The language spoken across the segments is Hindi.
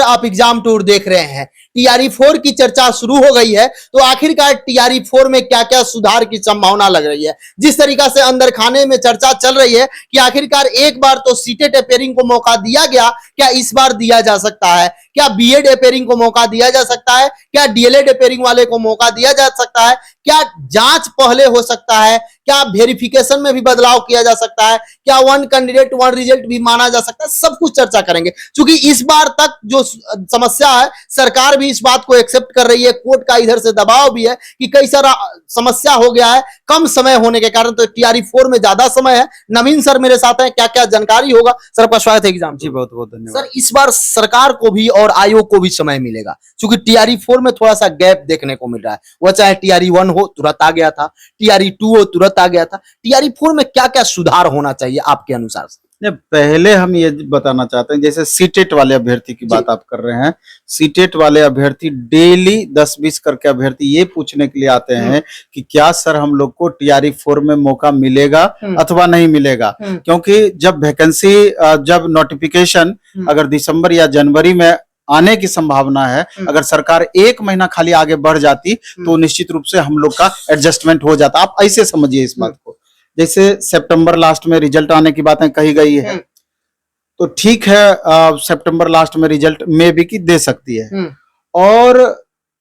आप एग्जाम टूर देख रहे हैं, टीआरई 4 की चर्चा शुरू हो गई है। तो आखिरकार टीआरई 4 में क्या क्या सुधार की संभावना लग रही है। जिस तरीका से अंदर खाने में चर्चा चल रही है कि आखिरकार एक बार तो सीटेट अपेयरिंग को मौका दिया गया, क्या इस बार दिया जा सकता है? क्या बीएड अपेयरिंग को मौका दिया जा सकता है? क्या डीएलएड अपेयरिंग वाले को मौका दिया जा सकता है? क्या जांच पहले हो सकता है? क्या वेरिफिकेशन में भी बदलाव किया जा सकता है? क्या वन कैंडिडेट वन रिजल्ट भी माना जा सकता है? सब कुछ चर्चा करेंगे, क्योंकि इस बार तक जो समस्या है, सरकार भी इस बात को एक्सेप्ट कर रही है, कोर्ट का इधर से दबाव भी है कि कई सारा समस्या हो गया है कम समय होने के कारण, तो टीआरई 4 में ज्यादा समय है। नवीन सर मेरे साथ हैं, क्या क्या जानकारी होगा सर? आपका स्वागत है एग्जाम। जी बहुत बहुत धन्यवाद सर, इस बार सरकार को भी और आयोग को भी समय मिलेगा, क्योंकि टीआरई 4 में थोड़ा सा गैप देखने को मिल रहा है। वह चाहे टीआरई 1 हो तुरंत आ गया था, टीआरई 2 हो तुरंत आ गया था। टीआरई 4 में क्या क्या सुधार होना चाहिए आपके अनुसार से? पहले हम ये बताना चाहते हैं, जैसे सीटेट वाले अभ्यर्थी की बात आप कर रहे हैं, सीटेट वाले अभ्यर्थी डेली 10-20 करके अभ्यर्थी ये पूछने के लिए आते हैं कि क्या सर हम लोग को टीआरई 4 में मौका मिलेगा अथवा नहीं मिलेगा। क्योंकि जब वैकेंसी जब नोटिफिकेशन अगर दिसंबर या जनवरी में आने की संभावना है, अगर सरकार 1 महीना खाली आगे बढ़ जाती तो निश्चित रूप से हम लोग का एडजस्टमेंट हो जाता। आप ऐसे समझिए इस बात को, जैसे सितंबर लास्ट में रिजल्ट आने की बातें कही गई है, तो ठीक है सितंबर लास्ट में रिजल्ट में भी की दे सकती है। और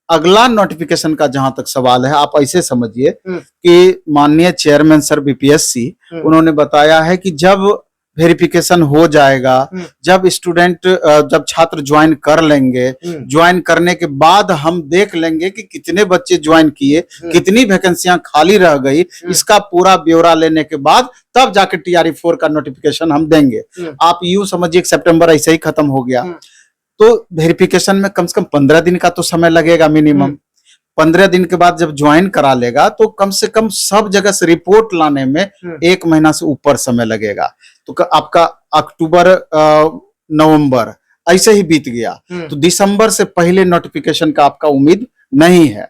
अगला नोटिफिकेशन का जहां तक सवाल है, आप ऐसे समझिए कि माननीय चेयरमैन सर बीपीएससी उन्होंने बताया है कि जब वेरिफिकेशन हो जाएगा, जब स्टूडेंट जब छात्र ज्वाइन कर लेंगे, ज्वाइन करने के बाद हम देख लेंगे कि कितने बच्चे ज्वाइन किए, कितनी वैकेंसियां खाली रह गई, इसका पूरा ब्यौरा लेने के बाद तब जाके टीआरई 4 का नोटिफिकेशन हम देंगे। आप यूं समझिए सितंबर ऐसे ही खत्म हो गया, तो वेरिफिकेशन में कम से कम 15 दिन का तो समय लगेगा मिनिमम। 15 दिन के बाद जब ज्वाइन करा लेगा तो कम से कम सब जगह से रिपोर्ट लाने में 1 महीना से ऊपर समय लगेगा। तो आपका अक्टूबर नवंबर ऐसे ही बीत गया, तो दिसंबर से पहले नोटिफिकेशन का आपका उम्मीद नहीं है।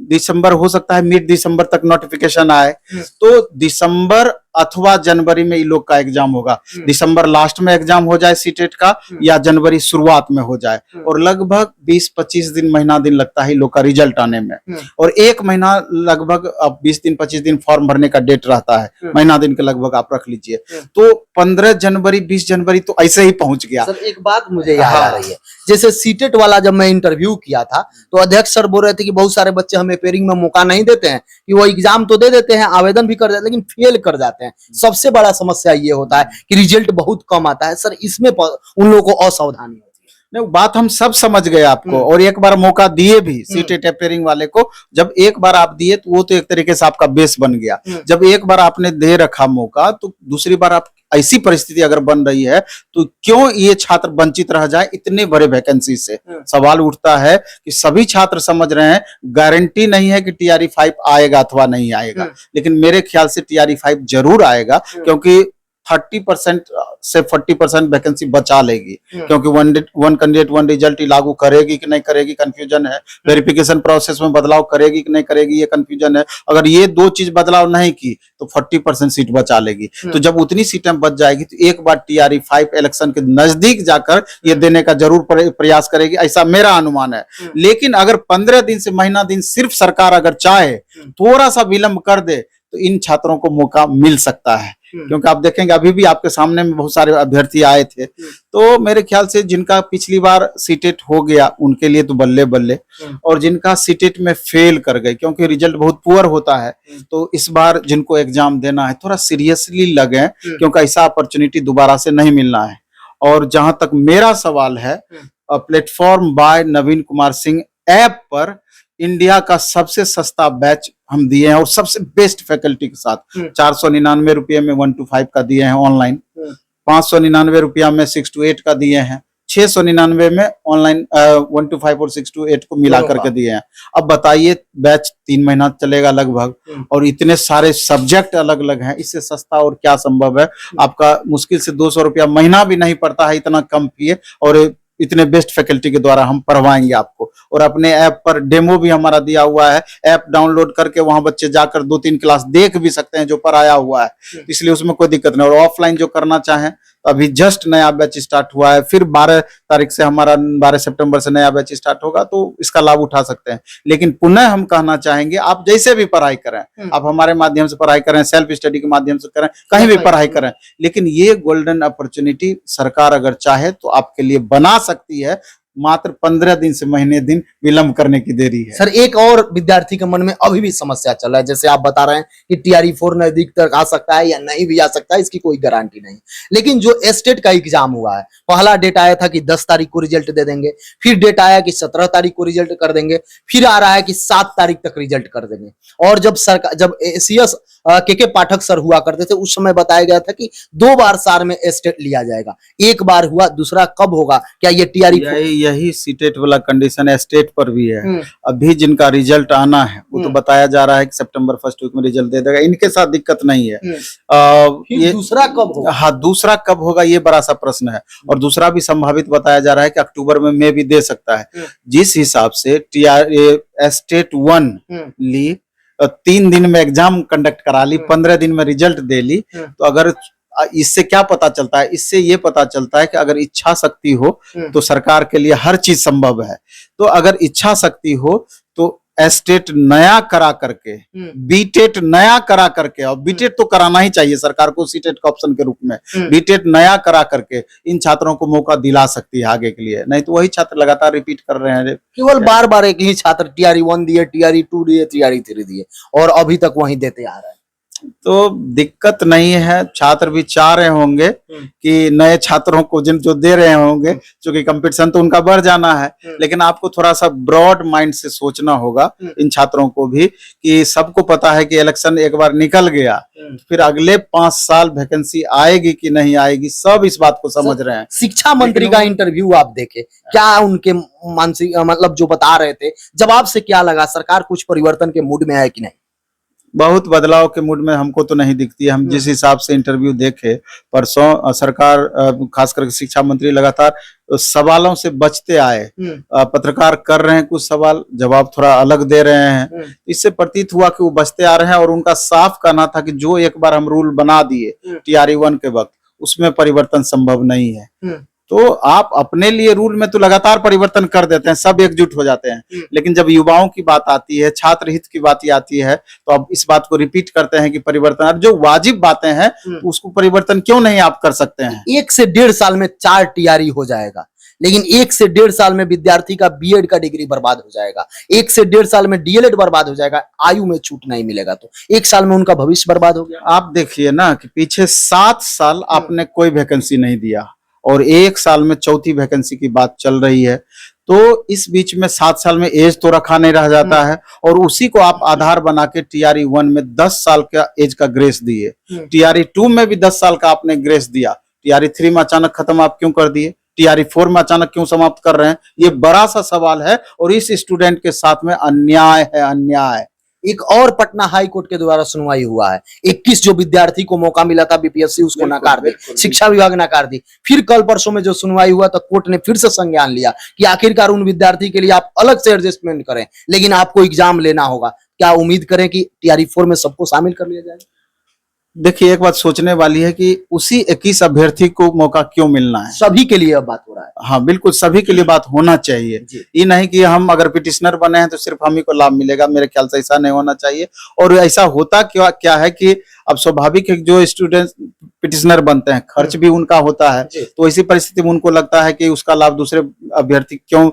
दिसंबर हो सकता है मिड दिसंबर तक नोटिफिकेशन आए, तो दिसंबर अथवा जनवरी में इन लोग का एग्जाम होगा। दिसंबर लास्ट में एग्जाम हो जाए सीटेट का, या जनवरी शुरुआत में हो जाए, और लगभग 20-25 दिन महीना दिन लगता है इन लोग का रिजल्ट आने में। और 1 महीना लगभग अब 20 दिन 25 दिन फॉर्म भरने का डेट रहता है, महीना दिन के लगभग आप रख लीजिए। तो 15 जनवरी 20 जनवरी तो ऐसे ही पहुंच गया। सर एक बात मुझे याद आ रही है, जैसे सीटेट वाला जब मैं इंटरव्यू किया था तो अध्यक्ष सर बोल रहे थे कि बहुत सारे बच्चे हमें अपेयरिंग में मौका नहीं देते हैं, कि वो एग्जाम तो दे देते हैं, आवेदन भी कर देते हैं, लेकिन फेल कर जाते हैं। सबसे बड़ा समस्या ये होता है कि रिजल्ट बहुत कम आता है। सर इसमें उन लोगों को असावधानी होती है। नहीं, बात हम सब समझ गए आपको, और एक बार मौका दिए भी सीटेट अपेयरिंग वाले को। जब एक बार आप दिए तो वो तो एक तरीके से आपका बेस बन गया। जब एक बार आपने दे रखा मौका, तो दूसरी बार आप ऐसी परिस्थिति अगर बन रही है तो क्यों ये छात्र वंचित रह जाए इतने बड़े वैकेंसी से? सवाल उठता है कि सभी छात्र समझ रहे हैं, गारंटी नहीं है कि टीआरई 5 आएगा अथवा नहीं आएगा, लेकिन मेरे ख्याल से टीआरई 5 जरूर आएगा, क्योंकि 30% से 40% वैकेंसी बचा लेगी। क्योंकि वन कैंडिडेट वन रिजल्ट लागू करेगी कि नहीं करेगी कंफ्यूजन है, वेरिफिकेशन प्रोसेस में बदलाव करेगी कि नहीं करेगी ये कंफ्यूजन है। अगर ये 2 चीज बदलाव नहीं की तो 40% सीट बचा लेगी। तो जब उतनी सीटें बच जाएगी तो एक बार टीआरई 5 इलेक्शन के नजदीक जाकर ये देने का जरूर प्रयास करेगी, ऐसा मेरा अनुमान है। लेकिन अगर 15 दिन से महीना दिन सिर्फ सरकार अगर चाहे थोड़ा सा विलंब कर दे तो इन छात्रों को मौका मिल सकता है। क्योंकि आप देखेंगे अभी भी आपके सामने में बहुत सारे अभ्यर्थी आए थे, तो मेरे ख्याल से जिनका पिछली बार सीटेट हो गया उनके लिए तो बल्ले बल्ले, और जिनका सीटेट में फेल कर गए क्योंकि रिजल्ट बहुत पुअर होता है, तो इस बार जिनको एग्जाम देना है थोड़ा सीरियसली लगे, क्योंकि ऐसा अपॉर्चुनिटी दोबारा से नहीं मिलना है। और जहां तक मेरा सवाल है, प्लेटफॉर्म बाय नवीन कुमार सिंह ऐप पर इंडिया का सबसे सस्ता बैच हम दिए हैं, और सबसे बेस्ट फैकल्टी के साथ 499 रुपये में 1 to 5 का दिए हैं ऑनलाइन, 599 रुपया में 6 to 8 का दिए हैं, 699 में ऑनलाइन 1 to 5 और 6 to 8 को मिला करके दिए हैं। अब बताइए, बैच 3 महीना चलेगा लगभग, और इतने सारे सब्जेक्ट अलग अलग हैं, इससे सस्ता और क्या संभव है? आपका मुश्किल से 200 रुपया महीना भी नहीं पड़ता है, इतना कम फी है, और इतने बेस्ट फैकल्टी के द्वारा हम पढ़वाएंगे आपको। और अपने ऐप पर डेमो भी हमारा दिया हुआ है, ऐप डाउनलोड करके वहां बच्चे जाकर 2-3 क्लास देख भी सकते हैं जो पढ़ाया हुआ है, इसलिए उसमें कोई दिक्कत नहीं। और ऑफलाइन जो करना चाहें अभी जस्ट नया बैच स्टार्ट हुआ है, फिर 12 तारीख से हमारा 12 सितंबर से नया बैच स्टार्ट होगा, तो इसका लाभ उठा सकते हैं। लेकिन पुनः हम कहना चाहेंगे, आप जैसे भी पढ़ाई करें, आप हमारे माध्यम से पढ़ाई करें, सेल्फ स्टडी के माध्यम से करें, कहीं भी पढ़ाई करें, लेकिन ये गोल्डन अपॉर्चुनिटी सरकार अगर चाहे तो आपके लिए बना सकती है। मात्र 15 दिन से महीने दिन विलंब करने की देरी है। सर एक और विद्यार्थी के मन में अभी भी समस्या चल रहा है, जैसे आप बता रहे हैं कि टीआरई 4 नजदीक तक आ सकता है या नहीं भी आ सकता है, इसकी कोई गारंटी नहीं। लेकिन जो स्टेट का एग्जाम हुआ है, पहला डेट आया था कि 10 तारीख को रिजल्ट दे देंगे, फिर डेट आया कि 17 तारीख को रिजल्ट कर देंगे, फिर आ रहा है कि 7 तारीख तक रिजल्ट कर देंगे। और जब एसीएस के पाठक सर हुआ करते थे, उस समय बताया गया था कि 2 बार साल में स्टेट लिया जाएगा, एक बार हुआ, दूसरा कब होगा? क्या ये टीआरई यही सीटेट वाला कंडीशन है, स्टेट पर भी है। अभी जिनका रिजल्ट आना है वो तो बताया जा रहा है कि सितंबर फर्स्ट वीक में रिजल्ट दे देगा, इनके साथ दिक्कत नहीं है। ये दूसरा कब होगा? हाँ, दूसरा कब होगा ये बड़ा सा प्रश्न है। और दूसरा भी संभावित बताया जा रहा है कि अक्टूबर में भी दे सकता है। जिस हिसाब से स्टेट 1 ली, 3 दिन में एग्जाम कंडक्ट करा ली, 15 दिन में रिजल्ट दे ली, तो अगर इससे क्या पता चलता है? इससे ये पता चलता है कि अगर इच्छा शक्ति हो तो सरकार के लिए हर चीज संभव है। तो अगर इच्छा शक्ति हो तो स्टेट नया करा करके, बीटेट नया करा करके, और बीटेट तो कराना ही चाहिए सरकार को सीटेट का ऑप्शन के रूप में, बीटेट नया करा करके इन छात्रों को मौका दिला सकती है आगे के लिए। नहीं तो वही छात्र लगातार रिपीट कर रहे हैं, केवल बार बार एक ही छात्र टीआरई 1 दिए, टीआरई 2 दिए, टीआरई 3 दिए, और अभी तक वहीं देते आ रहे हैं। तो दिक्कत नहीं है। छात्र भी चाह रहे होंगे कि नए छात्रों को जो दे रहे होंगे, क्योंकि कंपटीशन तो उनका बढ़ जाना है, लेकिन आपको थोड़ा सा ब्रॉड माइंड से सोचना होगा इन छात्रों को भी, कि सबको पता है कि इलेक्शन एक बार निकल गया, फिर अगले 5 साल वैकेंसी आएगी कि नहीं आएगी, सब इस बात को समझ रहे हैं। शिक्षा मंत्री का इंटरव्यू आप देखे, क्या उनके मानसिक मतलब जो बता रहे थे, जवाब से क्या लगा? सरकार कुछ परिवर्तन के मूड में है कि नहीं? बहुत बदलाव के मूड में हमको तो नहीं दिखती है। हम जिस हिसाब से इंटरव्यू देखे परसों, सरकार खास करके शिक्षा मंत्री लगातार सवालों से बचते आए। पत्रकार कर रहे हैं कुछ सवाल, जवाब थोड़ा अलग दे रहे हैं, इससे प्रतीत हुआ कि वो बचते आ रहे हैं। और उनका साफ कहना था कि जो एक बार हम रूल बना दिए टीआरई 1 के वक्त, उसमें परिवर्तन संभव नहीं है। तो आप अपने लिए रूल में तो लगातार परिवर्तन कर देते हैं, सब एकजुट हो जाते हैं, लेकिन जब युवाओं की बात आती है, छात्र हित की बात आती है, तो अब इस बात को रिपीट करते हैं कि परिवर्तन, जो वाजिब बातें हैं उसको परिवर्तन क्यों नहीं आप कर सकते हैं? 1 से 1.5 साल में 4 टीआरई हो जाएगा, लेकिन 1 से 1.5 साल में विद्यार्थी का बीएड का डिग्री बर्बाद हो जाएगा, 1 से 1.5 साल में डीएलएड बर्बाद हो जाएगा, आयु में छूट नहीं मिलेगा, तो 1 साल में उनका भविष्य बर्बाद हो गया। आप देखिए ना कि पीछे 7 साल आपने कोई वैकेंसी नहीं दिया, और 1 साल में चौथी वैकेंसी की बात चल रही है। तो इस बीच में 7 साल में एज तो रखा नहीं रह जाता है, और उसी को आप आधार बना के टीआरई 1 में 10 साल का एज का ग्रेस दिए, टीआरई 2 में भी 10 साल का आपने ग्रेस दिया, टीआरई 3 में अचानक खत्म आप क्यों कर दिए? टीआरई 4 में अचानक क्यों समाप्त कर रहे हैं? ये बड़ा सा सवाल है, और इस स्टूडेंट के साथ में अन्याय है, अन्याय। एक और पटना हाई कोर्ट के द्वारा सुनवाई हुआ है, 21 जो विद्यार्थी को मौका मिला था बीपीएससी, उसको नकार दी, शिक्षा विभाग नकार दी। फिर कल परसों में जो सुनवाई हुआ तो कोर्ट ने फिर से संज्ञान लिया कि आखिरकार उन विद्यार्थी के लिए आप अलग से एडजस्टमेंट करें, लेकिन आपको एग्जाम लेना होगा। क्या उम्मीद करें कि टीआरई 4 में सबको शामिल कर लिया जाएगा? देखिए, एक बात सोचने वाली है कि उसी 21 अभ्यर्थी को मौका क्यों मिलना है? सभी के लिए अब बात हो रहा है। हाँ बिल्कुल, सभी के लिए बात होना चाहिए। ये नहीं कि हम अगर पिटिशनर बने हैं तो सिर्फ हम ही को लाभ मिलेगा, मेरे ख्याल से ऐसा नहीं होना चाहिए। और ऐसा होता क्या है कि अब स्वाभाविक है, जो स्टूडेंट पिटिशनर बनते हैं खर्च भी उनका होता है, तो इसी परिस्थिति में उनको लगता है कि उसका लाभ दूसरे अभ्यर्थी क्यों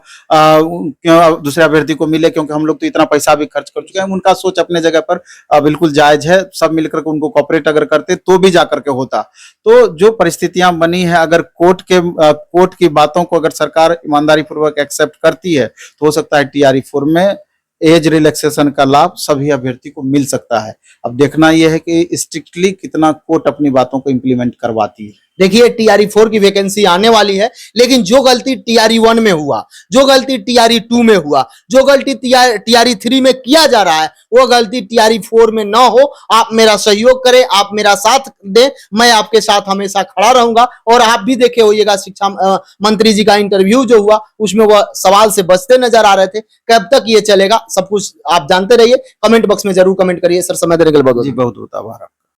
दूसरे अभ्यर्थी को मिले, क्योंकि हम लोग तो इतना पैसा भी खर्च कर चुके हैं। उनका सोच अपने जगह पर बिल्कुल जायज है, सब मिलकर के उनको कॉपरेट अगर करते तो भी जाकर के होता। तो जो परिस्थितियां बनी है, अगर कोर्ट की बातों को अगर सरकार ईमानदारी पूर्वक एक्सेप्ट करती है तो हो सकता है टीआरई 4 में एज रिलैक्सेशन का लाभ सभी अभ्यर्थी को मिल सकता है। अब देखना यह है कि स्ट्रिक्टली कितना कोर्ट अपनी बातों को इंप्लीमेंट करवाती है। देखिए, टीआरई 4 की वैकेंसी आने वाली है, लेकिन जो गलती टीआरई 1 में हुआ, जो गलती टीआरई 2 में हुआ, जो गलती टीआरई 3 में किया जा रहा है, वो गलती टीआरई 4 में ना हो। आप मेरा सहयोग करें, आप मेरा साथ दें, मैं आपके साथ हमेशा खड़ा रहूंगा। और आप भी देखे होइएगा शिक्षा मंत्री जी का इंटरव्यू जो हुआ, उसमें वह सवाल से बचते नजर आ रहे थे। कब तक ये चलेगा, सब कुछ आप जानते रहिए। कमेंट बॉक्स में जरूर कमेंट करिए। सर, समय देने के लिए बहुत बहुत आभार।